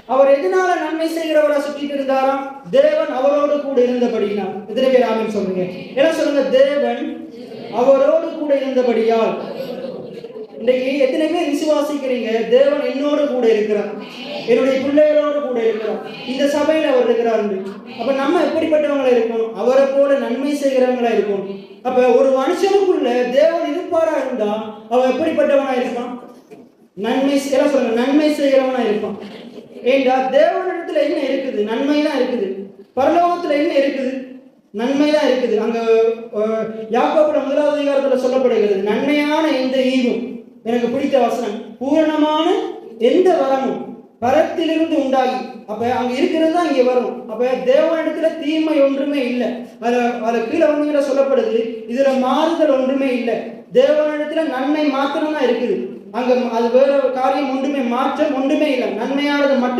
அவர் எதனால நன்மை செய்கிறவரா சுற்றிட்டு இருந்தாராம்? தேவன் அவரோடு கூட இருந்தபடியால். எத்தனை பேர் ஆமென் சொல்றீங்க? என்ன சொல்லுங்க? தேவன் அவரோடு கூட இருந்தபடியால். இன்னைக்கு எத்தனை பேர் விசுவாசிக்கிறீங்க? தேவன் என்னோடு கூட இருக்கிறார், என்னுடைய பிள்ளைகளோடு கூட இருக்கிறார், இந்த சபையில அவர் இருக்கிறார். அப்ப நம்ம எப்படிப்பட்டவங்களா இருக்கணும்? அவரை போல நன்மை செய்கிறவங்களா இருக்கணும். அப்ப ஒரு மனுஷனுக்குள்ள தேவன் இருப்பாரா இருந்தா அவன் எப்படிப்பட்டவனா இருப்பான்? நன்மை சொல்லுங்க, நன்மை செய்கிறவனா இருப்பான். ஏண்டா தேவனிடத்துல என்ன இருக்குது? நன்மை தான் இருக்குது. பரலோகத்துல என்ன இருக்குது? நன்மை தான் இருக்குது. அங்க யாக்கோபுல 1வது அதிகாரத்துல சொல்லப்படுகிறது, நன்மையான எந்த ஈவும், எனக்கு பிடித்த வசனம், பூரணமான எந்த வரமும் பரத்திலிருந்து உண்டாகி. அப்ப அங்க இருக்கிறது தான் இங்க வரும். அப்ப தேவனிடத்துல தீமை ஒன்றுமே இல்லை. அதுல கீழே வந்து சொல்லப்படுது, இதுல மாறுதல் ஒன்றுமே இல்லை. தேவனிடத்துல நன்மை மாத்திரம் தான் இருக்குது. அங்க அது வேற காரியம் ஒன்றுமே, மாற்றம் ஒன்றுமே இல்லை. நன்மையானது மட்டும்